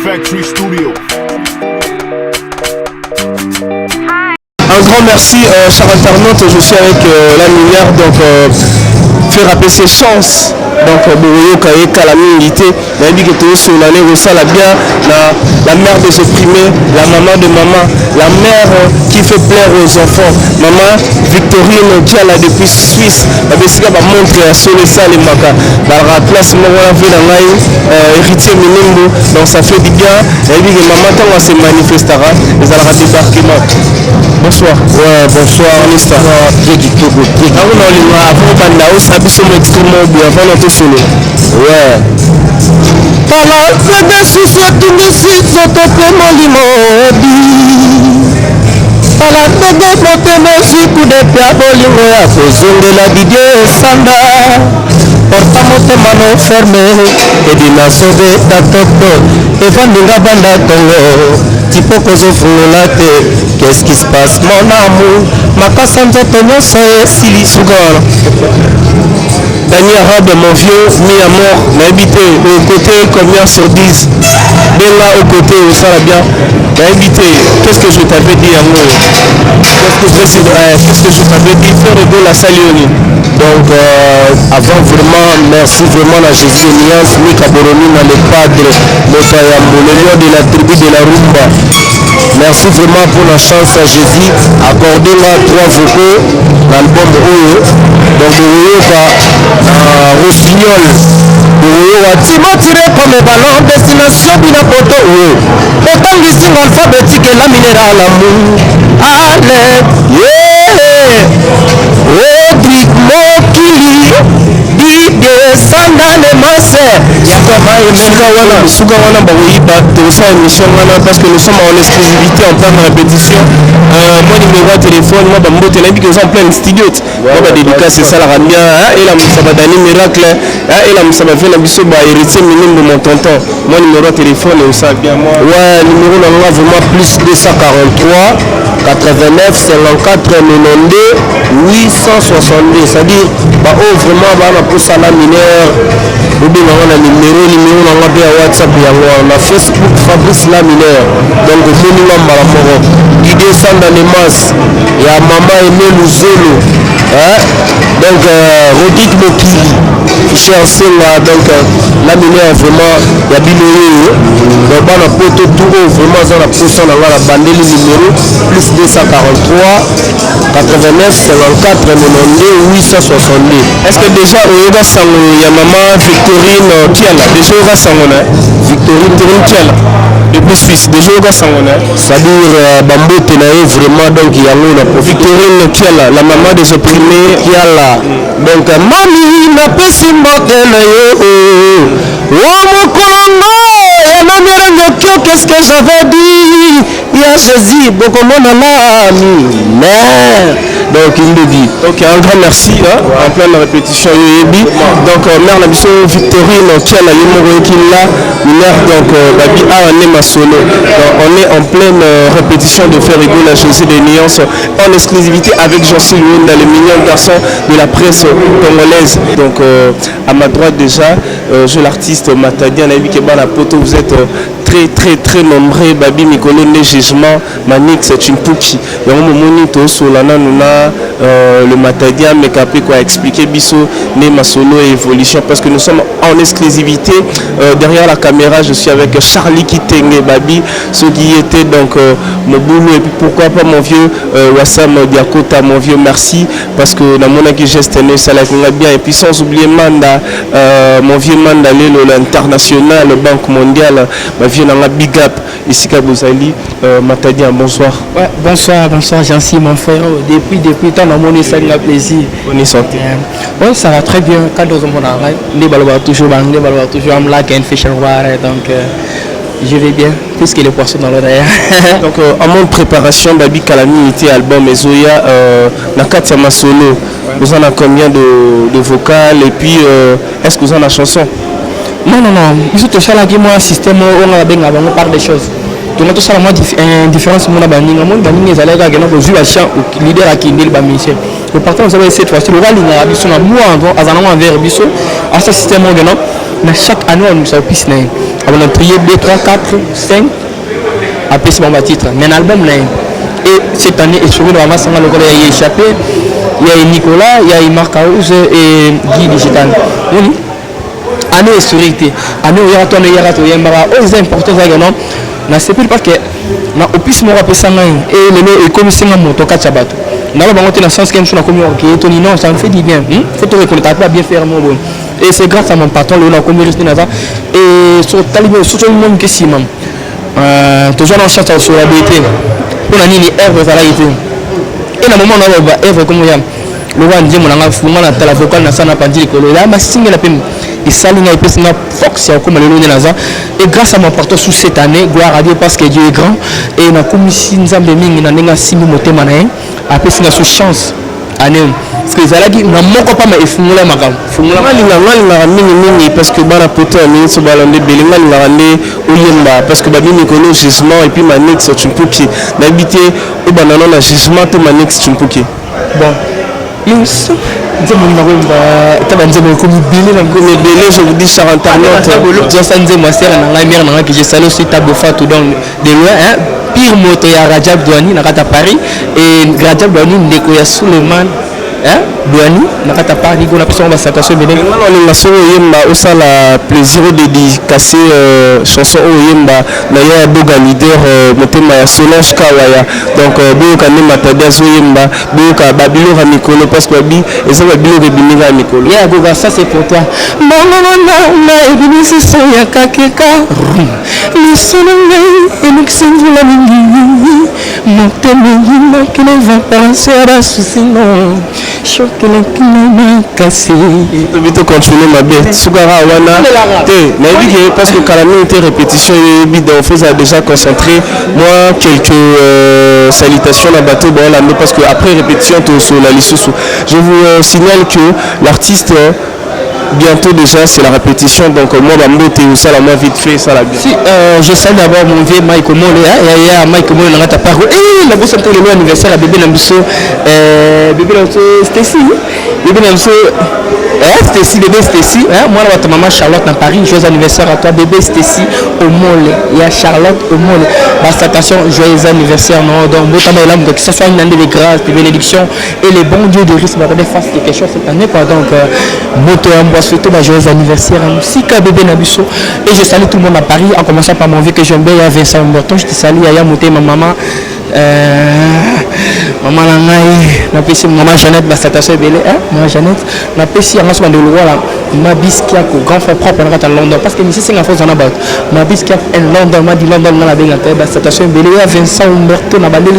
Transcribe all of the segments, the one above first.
Factory Studio. Un grand merci, chers internautes. Je suis avec la lumière, donc faire rappeler ses chances. Donc, Boroyo calamité, la bien la mère des opprimés, la maman de maman, la mère qui fait plaire aux enfants. Maman Victorine qui est là depuis Suisse, la Bessiga va montrer à Solessa les Maka. La place, héritier Minimbo, donc ça fait du bien. Et puis, maman, quand on se manifestera, ils allons débarquement. Bonsoir. Ouais, bonsoir, Mr. Ouais. Tala sebe susu tungisi soto pe molimobi. Tala tege motemo siku de pia bolingo ya kozongela Didier Sanda. Porta motema no ferme edina sobe tatoko evandinga banda tongo tipoko zofungula te. Qu'est-ce qui se passe mon amour makasa nzoto nyonso esili sugora. Dani Arabe, mon vieux, mis à mort, m'a habité au côté combien sur 10. Bella au côté, au Salabia, m'a habité. Qu'est-ce que je t'avais dit, amour? Qu'est-ce que je t'avais dit? Faire de la Salioni. Donc, avant vraiment, merci vraiment à Jésus Elias, Mika Boromina, le padre, Motayambo, le lion de la tribu de la Rumba. Merci vraiment pour la chance à Jésus. Accordez-moi 3 vocaux, l'album Oyo. Donc, Rossignol, Timo tiré comme ballon, destination Binapoto. Autant du signe alphabétique et la minérale amour. Allez, Rodrigue Mokili, Didier Sanda les masseurs. Sougawana Baouiba, c'est une émission parce que nous sommes en exclusivité en pleine répétition. Moi, numéro de téléphone, moi, je suis en plein studio. Moi, je dédicace ça la ramia. Et la Moussabadani miracle. Et la Moussabafé, la Bissot, héritier minime de mon tonton. Mon numéro de téléphone, est ça bien moi. Ouais, numéro là, vraiment plus 243 89 54 92 862. C'est-à-dire, vraiment, pour ça, la mineur. Ou bien, on a numéro, on a bien WhatsApp, on a Facebook, Fabrice Lamineur. Donc, au minimum, Didier Sanda les masses. Il y a Maman Aimé Luzolo. Donc, Rodrigue Mokili. Cher Senga, donc, Lamineur, vraiment, il y a Binoé. Donc, on a poto tout vraiment, on a poussé dans la bande numéro, plus 243 89 54 92 862. Est-ce que déjà, il y a Maman Victorine Tiela, déjà au Rassangona, Victorine Tiela, depuis Suisse, déjà au Rassangona. C'est-à-dire, Bambo Tenae, vraiment, donc il y a Victorine Tiela, la maman des opprimés, Tiela. Donc, Mami, n'a pas si modèle, qu'est-ce que j'avais dit? Il y a Jésus, beaucoup de monde donc il le dit. Ok, un grand merci, en pleine répétition. Donc, mère la mission Victorine, qui a la mère donc Babi A Solo. On est en pleine répétition de faire rigoler la Jésus des nuances en exclusivité avec Jean-Cyr Wunda, le mignon garçon de la presse congolaise. Donc, à ma droite déjà, je l'artiste Matadian, la poto, vous êtes très nombreux. Babi Mikolo ne jugement Manik c'est une pouki et on monito sur la nanuna le Matadia mais capé quoi expliquer biso ne ma solo et évolution parce que nous sommes en exclusivité derrière la caméra. Je suis avec Charlie Kitenge Babi ce qui était donc mon boulot et puis pourquoi pas mon vieux Wassam Diakota mon vieux merci parce que dans mon qui geste né ça la bien et puis sans oublier Manda mon vieux Manda l'international Banque mondiale ma vie dans la big up ici Kabouzali. Matadia, bonsoir. Ouais, bonsoir Jean-Cyr mon frère. Depuis tant on a ça un plaisir. Bonne santé. Oui, ça va très bien. Quand on arrête, les balles toujours am là qu'un fish donc je vais bien puisque les poissons dans l'eau d'ailleurs. Donc en mode préparation Babi Calamité album Ezoya Nakatia Masolo. Vous en avez combien de vocales et puis est-ce que vous en avez chanson? Non. Ils sont tous là qui moi système on a bien avant on parle des choses. donc tout ça la différence mon baninga mon baninga ezala ka gena ko jouer chant leader à kindel ba monsieur le partant ça va cette fois le rally na biso na moi azana envers biso à ce système on gena na chaque année on nous a piste na on a trié 2 3 4 5 après c'est mon titre mais l'album là et cette année est sur le ramasse le gars il a échappé il y a Nicolas il y a Marc Aouz et Guy Digital oui année historique année où il y a tourné il y a raté il y a mara c'est important ça non na c'est plus parce que na opus mo rapesa ngai et le comme c'est un moto kachabato na ba monter dans sens que je na comme OK Tony non ça me fait du bien faut te reconnaître pas bien faire mon bon et c'est grâce à mon patron le na comme resté na ça et sur talibé sur le monde que si mam toujours en chance sur la beauté pour la nini œuvre ça là été et na moment na ba œuvre comme ya le roi ndie monanga fuma na tala vocal na sana pandi ko là ma signe la peine et ça l'inga épée na fox ya comme le lone na ça et grâce à mon partenaire sous cette année gloire à Dieu parce que Dieu est grand et na komisi nzambe mingi na nenga simi motema na après singa sous chance année parce que zalaki na moko pa ma efungula makam fungula linga mingi parce que bana poto ni so balande belinga linga ne oyemba parce que babini kono jugement et puis manix tumpuki d'habiter au banana na jugement to manix tumpuki bon Yes. Je vous dis sur internet. Je salue aussi Tabo Fatou donc de loin pire moto ya Rajab Douani na kata Paris et Rajab Douani ndeko ya Suleiman Douani na kata Paris ko na personne va s'attacher mais on a solo yemba aussi la plaisir de dédicacer chanson yemba na ya boga leader motema ya Solange Kawaya donc boka ne matadia so yemba boka babilo ra Nicolo parce que bi et ça babilo de binga Nicolo ya boga ça c'est pour toi na ebisi so ya kakeka ni sonanga et nous la mingi motema yina qui ne va pas se souci non choque le climat cassé vite continuer ma bête sugara wana te na dit parce que Kalami était répétition et bidon faisait déjà concentré moi quelques salutations à bateau bon là mais parce que après répétition tout sur la liste je vous signale que l'artiste bientôt déjà c'est la répétition donc moi Bambote ou ça la moi vite fait ça la bien. Si je salue d'abord mon vieux Mike Omole il y a Mike Omole dans ta parole et la bosse pour le anniversaire à bébé Nambiso bébé Nambiso Stacy bébé Nambiso Stacy bébé Stacy moi là ta maman Charlotte dans Paris joyeux anniversaire à toi bébé Stacy Omole il y a Charlotte Omole bah attention joyeux anniversaire non donc bon tabac là donc que ça soit une année de grâce de bénédiction et les bons dieux de risque va faire face quelque chose cette année quoi donc moto souhaiter ma joyeux anniversaire à Sika bébé Nabiso et je salue tout le monde à Paris en commençant par mon vieux que j'aime bien Vincent Umberton je te salue Aya Mouté ma maman maman Langai na pesi maman Jeannette Bastatation belé maman Jeannette na pesi en ce moment de loi là ma biskia ko grand frère propre à London parce que ici c'est en France on a battu ma biskia en London ma dit London na la benga Bastatation belé Vincent Umberton na balé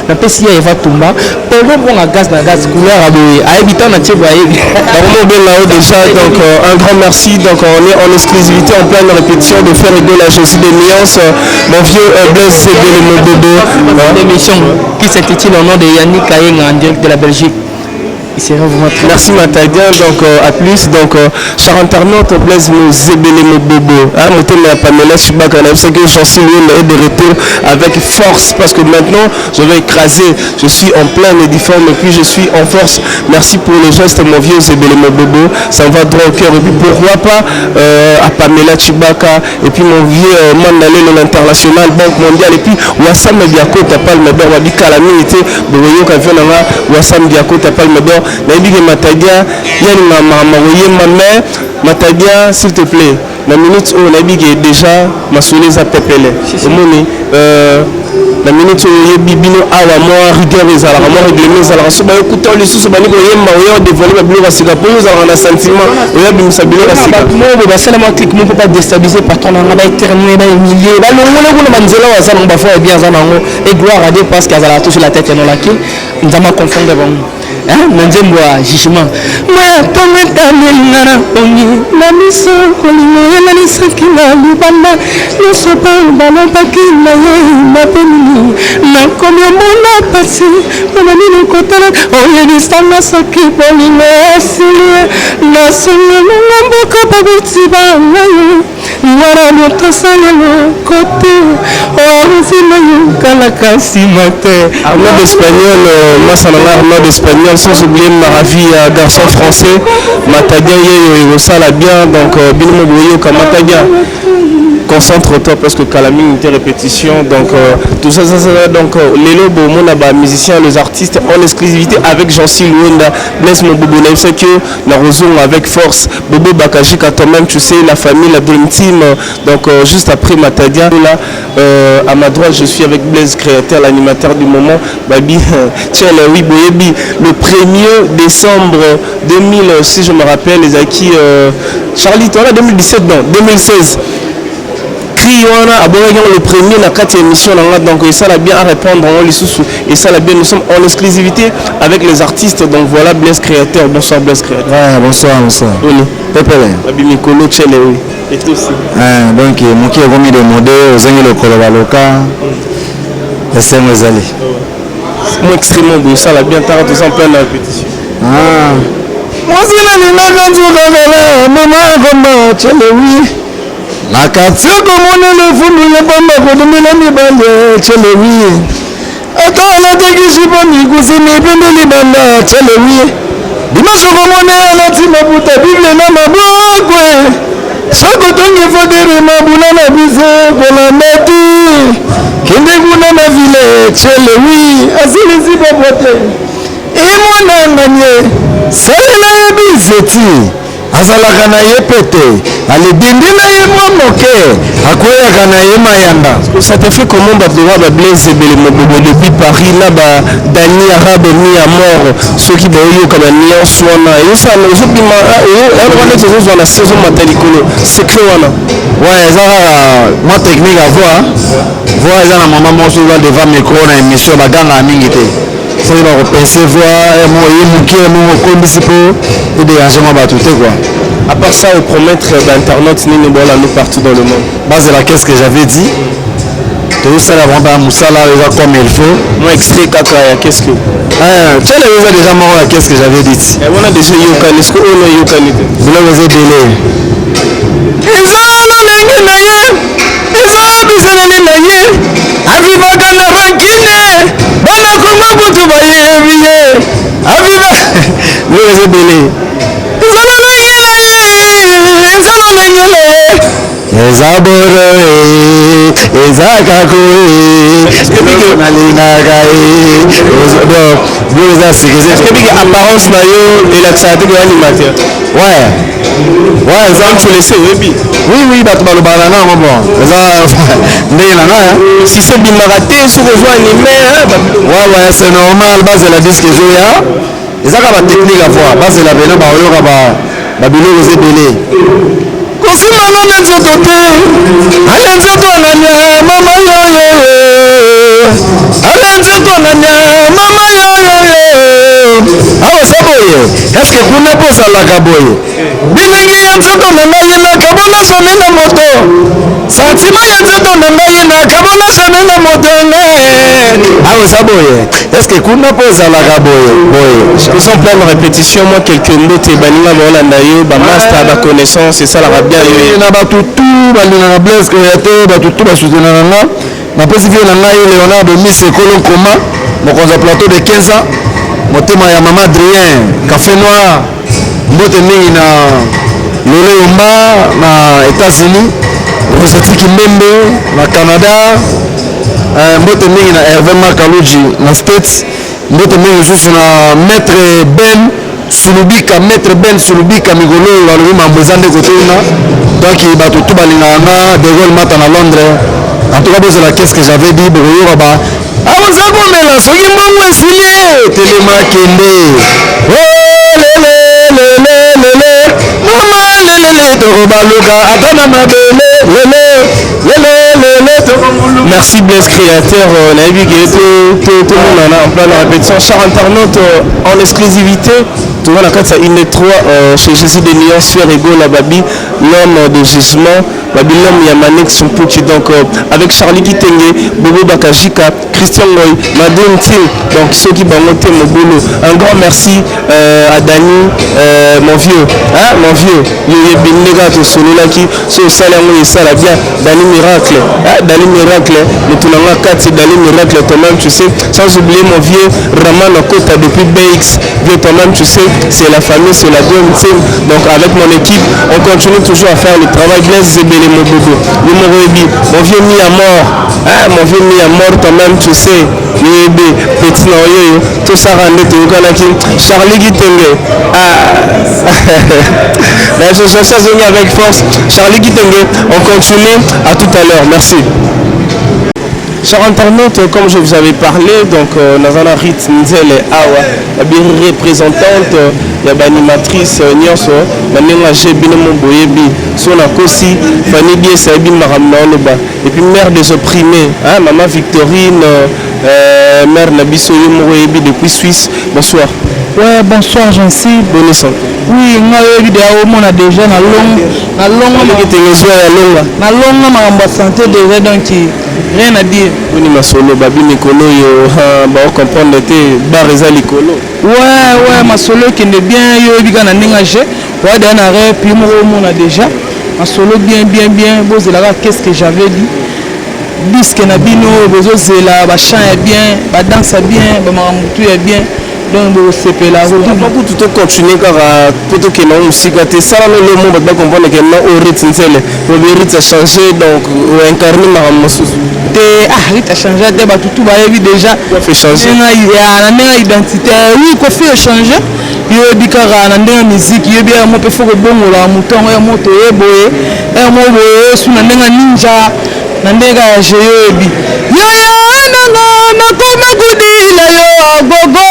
na pesi Eva Tumba pour bon à gaz couleur à habitant na tché voyez là déjà donc un grand merci donc on est en exclusivité en pleine répétition de faire rigoler la Jésus des nuances mon vieux Blaise Zébé le Mododo émission qui s'intitule au nom de Yannick Kayenga en direct de la Belgique. Merci Matadia donc à plus donc cher internaute Blaise Zébélé Mobobo mon Pamela Subaka c'est que j'en suis est de retour avec force parce que maintenant je vais écraser je suis en pleine édiforme et puis je suis en force merci pour le geste mon vieux Zébélé Mobobo ça me va droit au cœur et puis pourquoi pas à Pamela Chibaka et puis mon vieux Mandalé l'international banque mondiale et puis Wassam Biako Tapal Medor Wabi Calamité Boyo Kaviona Wassam Biako Tapal Medor Naïbi Matadia, Yann ma mère, Matadia, s'il te plaît, la minute où Naïbi est déjà ma soleil à pépélé. La minute où Bibino a moi rigueur les alarmes, moi régler les alarmes, so écoute les sous bani ko yemba yo dévoiler ma bleu basika pour nous avoir un sentiment yo bim sabilo basika moi ba sala ma clic mon peut pas déstabiliser par ton ngaba éternuer ba humilier ba le ngolo ko manzela wa ça ba fois bien ça nango et gloire à Dieu parce qu'elle a touché la tête et non la qui nous avons confondre bon Nzembo jugement moi tomata ngara ongi na miso kolimo na lisaki na libanda ne so pas bana pakina na peni na komi mona pasi na mini kotala oye distanga soki polimo asili na solo mboka babiti ba ngara moto sala côté oh Arnaud d'Espagnol, moi ça Arnaud d'Espagnol, sans oublier Maravi, garçon français, Matadia Yeyo, ça l'a bien, donc Bilmo Boyo comme Matadia. Concentre-toi parce que Calamine était répétition, donc tout ça, donc les lobos, mon musiciens, les artistes en exclusivité avec Jean-Cy Luenda, Blaise Mobobo, c'est que la Roson avec force, Bobo Bakajika, toi-même, tu sais, la famille, la Dream Team, donc juste après Matadia, là, à ma droite, je suis avec Blaise, créateur, l'animateur du moment, Babi, tiens, oui, Boyebi, le 1er décembre 2000, si je me rappelle, les acquis, Charlie, toi là, 2017, non, 2016. Le premier la 4e émission donc ça l'a bien à répondre et ça l'a bien, nous sommes en exclusivité avec les artistes, donc voilà Blaise créateur. Bonsoir Blaise créateur. Ouais, bonsoir. Oui. Pépélé. Abimikolo Tchele, oui. Et toi aussi. Donc mon qui est remis de modèle aux années le Kolobaloka et c'est moi allé. Moi extrêmement beau, ça l'a bien tard, tout ça en pleine répétition. Moi c'est la maman comme Tchele, oui. La quartier comme on est le fou, nous n'est pas mal pour nous la mibande, Tchéléwi. Attends, on a dit que je pas mis goût, c'est mes pénés les bandes, Tchéléwi. Dimanche, comme on est à la team, pour ta Bible, n'a pas beaucoup. Chaque temps, il faut dire, ma boule à la bise, pour la mettre. Qui n'est pas dans la ville, Tchéléwi. Assez les hypothèses. Et moi, n'a gagné. Ça, c'est la bise, azalaka na ye pete alibindi na ye mwa moke akweyaka na ye mayanda. Ça te fait comment badoa Blaise Ebele Mobobo depuis Paris na ba Dani Arabe mi à mort ceux qui bayoka ba nion swana et ça nous obima wana tozozwa na saison matalikolo secret wana. Ouais, ça moi technique à voix eza na mama moso va devant micro na émission baganga mingi te. Ça va recevoir et moi il nous kombisi po et dérangement ba tout quoi. À part ça, au promettre d'internautes nous partout dans le monde. Base de la qu'est-ce que j'avais dit. Tout ça là vraiment Moussala comme il faut. Moi extrait Kakaya, qu'est-ce que tu as déjà mort qu'est-ce que j'avais dit. Et on a déjà Yokan, est-ce qu'on a Yokan? Vous l'avez délai. apparence et l'accent de l'animateur. Ouais, ça me fait laisser, oui. Oui, bah tu vas le banana, si c'est bien raté, sur le joie animé, ouais, c'est normal, base de la disque joya. Et ça, la technique à voir, base de la bénin, bah, bilo vous êtes Kosima nane nzoto te ale nzoto nanya mama yoyo ale nzoto nanya mama yoyo awa saboye est-ce que kuna bozalaka boye bilingi ya nzoto na ngai na kabona sone na moto sentima ya nzoto na ngai na kabona sone na moto awa saboye est-ce que kuna bozalaka boye ils sont plein de répétitions moi quelques mots te baninga baolanda yo bamaster baconnaissance c'est ça la bien na batutu balingaka Blaise créateur batutu basoutenaka nga napesi vie na ngai Leonardo Miss Ekolo Koma mokonzi ya plateau de 15 ans motema ya mama Adrien café noir mbote mingi na Lolo Yomba na États-Unis Rosati Kimbembe na Canada mbote mingi na Hervé Makaluji na States mbote mingi lisusu na maître Sulubika, maître Ben Sulubika Migolo, la mambo ezande kotuna. Donc bato tout balinganga de Gaulle mata na Londres. En tout cas bozela qu'est-ce que j'avais dit boyo ba. Ah vous avez komela soki mbongo esili telema kende. Oh lele mama lele to baluka atana mabele lele to. Merci Blaise créateur navigué tout le monde en plein répétition chers internautes en exclusivité. Tout le monde a 4 ça il est 3 chez Jésus des Lions sur Ego la Babi l'homme de jugement Babylon Yamanek Sumpuki, donc avec Charlie Kitenge, Bobo Bakajika, Christian Moy, Madame Tim, donc ceux qui vont monter mon boulot. Un grand merci à Dani, mon vieux, hein, mon vieux, il y a Benega de Sololaki, ce salaire et ça la bien, Dani Miracle, hein, Dani Miracle, le tournoi 4, c'est Dani Miracle, toi-même, tu sais, sans oublier mon vieux Raman Okota depuis BX, vieux toi-même, tu sais, c'est la famille, c'est la Dream Team, donc avec mon équipe, on continue toujours à faire le travail. Blaise Zebele Mobobo, numéro 8, mon vieux mis à mort, hein, mon vieux mis à mort, toi-même, tu sais, petit noyau, tout ça rendait tout Charlie Kitenge, la chanson avec force, Charlie Kitenge, on continue, à tout à l'heure, merci. Chers internautes, comme je vous avais parlé, donc Nazana Rit Nzele Awa, la bien représentante, il y a l'animatrice Nyonso, Manenga Jebine Boyebi, Sona Kosi, Fanny Bie Saïbi Maramnaoloba, et puis mère des opprimés, hein, Maman Victorine, mère Nabiso Yomoroyebi depuis Suisse, bonsoir. Ouais, bonsoir, Jancy. Bonne santé. Oui, on a déjà na longue santé déjà, donc rien à dire. On est solo, babi Nikolo, on comprend l'été, barreza Likolo. Ouais, ma solo qui est bien, yo biga na ningage, ouais, d'un arrêt, puis on a déjà. Ma solo bien, bon, c'est là, qu'est-ce que j'avais dit? Disque na bino, bezo zela, ba chant est bien, ba danse est bien, ba mamutu est bien. Donc c'est la route. Pour tout continuer car plutôt que non musique ça là le monde va comprendre que non au rythme c'est le rythme a changé donc incarner ma moussous. Rythme a changé de tout va déjà fait changer. Il y a une identité oui qu'on fait changer. Il y a des cara na musique, il y a bien mon peu faut que bon la mouton et moto et boye et mo boye sous na ninja na ndega jebi. Yo na koma kudila yo gogo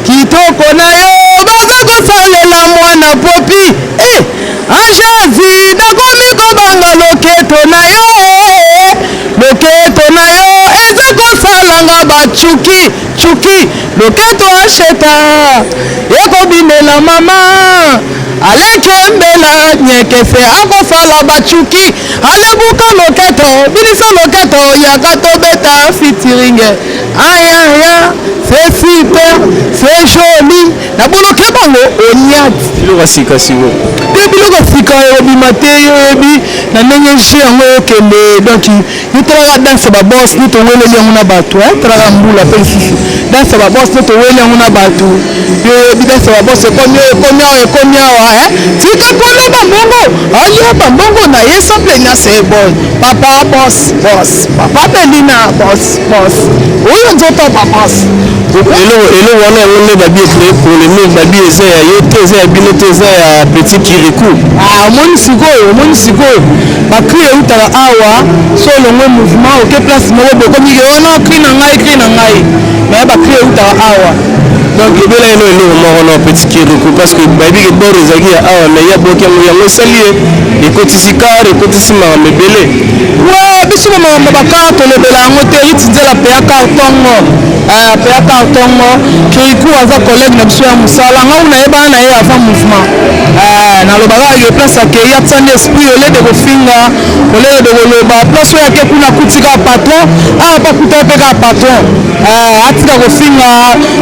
kitoko na yo baza kosalela mwana popi anjazi nakomi kobanga loketo na yo eza kosalanga bachuki loketo asheta ekobimela mama alekembela nyekese akosala bachuki alebuka loketo bilisa loketo yaka tobeta fitiringe aya c'est super, c'est joli. Na boloke bango oniati. Biloko sika siwo. Biloko sika bimate yobi na ndenge je yango kende donc yutala danse ba boss ni to wele yango na bato tala mbula pe sisi. Danse ba boss ni to wele yango na bato. Yobi danse ba boss konya wa tika polo ba bongo. Alia ba bongo na ye simple na c'est bon. Papa boss. Papa Belina boss. Oyo nzoto papa boss. Hello, on est babi pour les mecs babi eza bino eza petit kirikou. Moni sikoyo bakrie utala awa solo ngwe mouvement OK place mo bokomi ona kri na ngai mais bakrie utala awa donc ebela elo moko petit kirikou parce que babi ke bord ezaki awa mais ya boke yango sali ekotisi car ekotisi mama mebele. Ouais, biso mama bakara tolobela yango te itinzela pe ya carton kirikou aza collègue na biso ya musala ngau na yeba na ye avant mouvement na lobaka yo place akei atsani esprit au lieu de kofinga au lieu de koloba place oyo ake kuna kutika patron pakuta mpe ka patron atika kofinga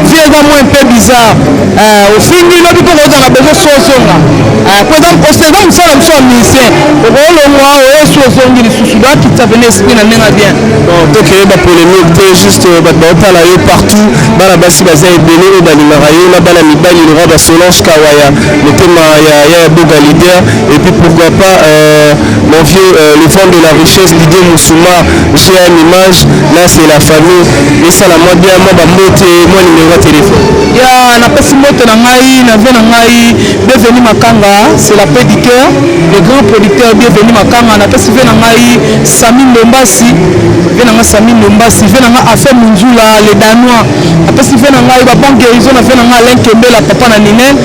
vie eza mo un peu bizarre ofingi lobi mpo kozanga bezo sozonga po eza mosala mosu ya musicien okolongwa oyesu ozongi lisusu do akitisa pene esprit na ndenge bien tokeyeba polémique te juste bato baotala yo partout bana basi baza ebele oyo balingaka yo na bana mibali lora basolange kawaya motema ya boga leader et puis pourquoi pas mon vieux le fond de la richesse Didier Moussouma j'ai une image là c'est la famille et ça la moi bien moi bamote moi numéro de téléphone ya napesi moto na ngai na vie na ngai bienvenu Makanga c'est la pédicure le grand producteur bienvenu Makanga napesi vie na ngai Sami Ndombasi vie na ngai Sami Ndombasi vie na ngai Affaire Munzula les Danois napesi vie na ngai ba bon guérison na vie na ngai Alain Kembela papa na Ninen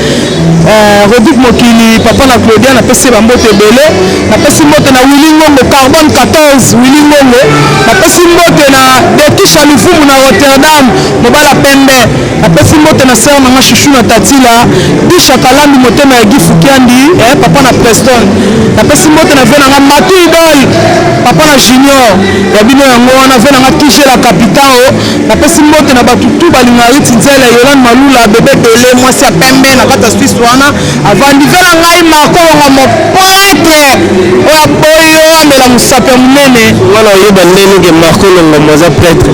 Rodik Mokili papa na Claudia napesi ba mbote belé napesi mbote na Willy Ngongo Carbone 14 Willy Ngongo napesi mbote na Dekisha Lufumu na Rotterdam mobala pembe napesi mbote na sœur nanga chouchou na tatila Bisha Kalambi motema ya Gifu Kiandi papa na Preston napesi mbote na ve nanga Matu Idol papa na Junior ya bino yango wana ve nanga Kije la Capitao napesi mbote na batutu balingariti nzela Yolande Malula bebe Dele mwasi ya pembe na kata Suisse wana avandi ve na ngai Marco nga mopoete oya boyo amela musape munene wana oyeba ndenge ke Marco longo moza prêtre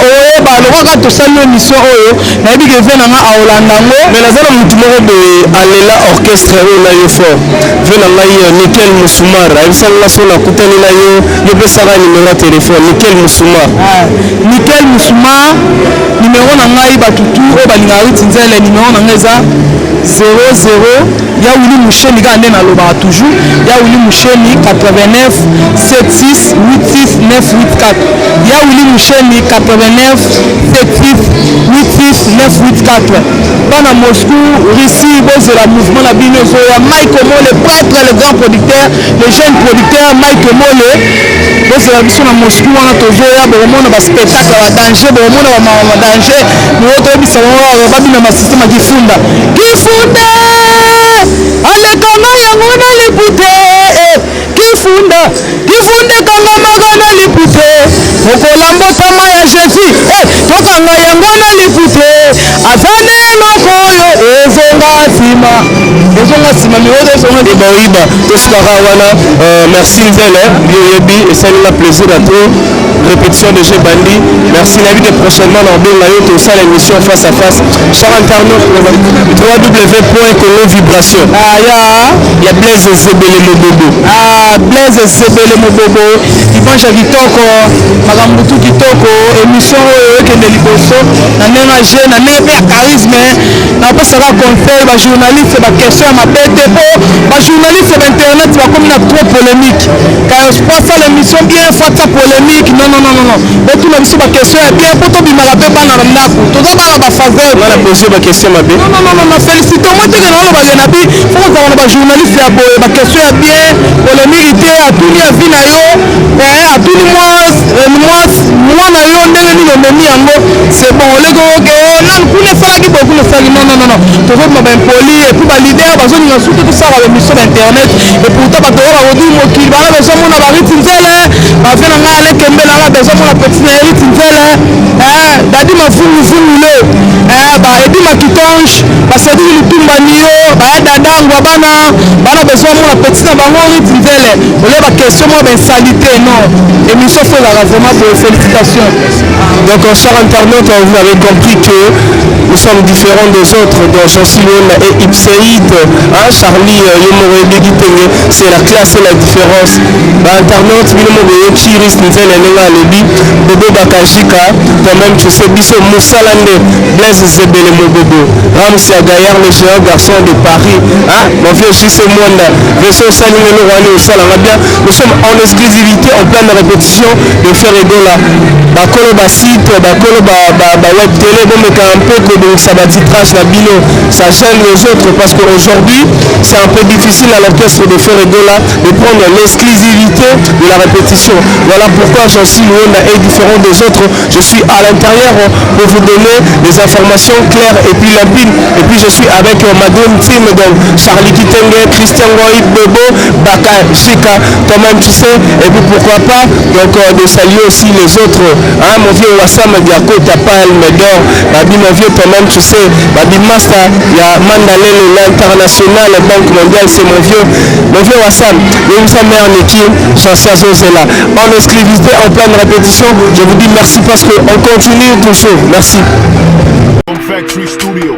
oyeba lokaka tosali émission oyo nayebi ke ve nanga aolanda ngo mais naza na mutu moko boye alela orchestre oyo na yo fort ve na ngai Nickel Musumar ayebisanga so nakutani na yo yopesaka nimero ya telefone Nickel Musumar Nickel Musumar nimero na ngai batutu oyo balingaka riti nzele nimero na ngai eza 00 ya Willy Moucheni kaka nde nalobaka toujours ya Willy Moucheni 89 76 86 984 ya Willy Moucheni 89 76 86 984 bana Moscou Russie bozela mouvement na bino ya Mike Mole prêtre le grand producteur le jeune producteur Mike Mole bozela biso na Moscou wana tozoya bomona ba spectacle ya danger bomona ba danger moto ebisa babina ma système Kifunda alekanga yango na lipute Kifunda kanga maga na lipute okolambotama ya Jésus tokanga yango na lipute azane eloko oyo ezonga nsima miwoto ezonga oyiba tosukaka wana merci nzele yoyebi esalinga plaisir à trop répétition de jeu bandi merci nayebi que prochainement na obenga yo tosala émission face à face char internaute www.congovibration ya Blaise Zebele Mobobo Blaise Zebele Mobobo dimanche ya kitoko makambo tu kitoko émission oyo ekende liboso na ndenge ya jeune na ndenge pe ya charisme napesaka conseil bajournaliste baquestion ya mabete po bajournaliste bainternet bakomi na trop polémique car osala émission bien fata polémique non botuna biso baquestion ya bien po tobimaka mpe bana na ndako toza bana bafaveur wana pose baquestion mabe na félicité moi teke na oloba genabi fo kozala na bajournaliste ya boye baquestion ya bien polémique te atuni ya vi na yo atuni mwana yo ndenge nini omemi yango c'est bon oleki oke nani kuna esalaki boye kuna esalaki non tozobima baimpoli epuis balider bazolinga suki tosala baémission d'internet et pourtant bato oyo bakodii mokili bana bezomona bariti nzele bafe na ngai alekembela nga bezomona petit na eriti nzele dadi mafungufungule baedi makitonge basediki lutumbani yo baya dadangwa bana bezomona petit na bango riti nzele olie baquestion moko bainsalite non émission fo ezalaka vraiment pour félicitations. Donc chers internautes, vous avez compris que nous sommes différents des autres dans Chansilon et Ipséide, Charlie c'est la classe et la différence. Internaute, Chiris Bobo Bakajika, toi-même tu sais, Bisso Moussalande, Blaise Zebele Mobobo, Ramsi Agayar, le géant garçon de Paris, mon vieux Jissé Mwanda, Vaisseau Salimé Rwani au Salarabia, nous sommes en exclusivité, en pleine répétition de faire Egola. Bakolo Basit, Bakolo Web Télé, un peu que ça va titrage la bino, ça gêne les autres parce qu'aujourd'hui c'est un peu difficile à l'orchestre de faire Egola de prendre l'exclusivité de la répétition. Voilà pourquoi Jean-Cy Luonda est différent des autres. Je suis à l'intérieur pour vous donner des informations claires et puis lampides. Et puis je suis avec ma dream team, donc Charlie Kitenge, Christian Goïd, Bobo, Baka, Chika, toi-même tu sais. Et puis pourquoi pas donc de saluer aussi les autres. Mon vieux Wassam Diako, Tapal, Medor, Babi mon vieux toi-même tu sais. Babi Master, il y a Mandalene, l'international, la Banque mondiale, c'est mon vieux Wassam. Et sa mère Niki, Chansia Zozela. En exclusivité, en pleine répétition, je vous dis merci parce qu'on continue toujours. Merci. Factory Studio.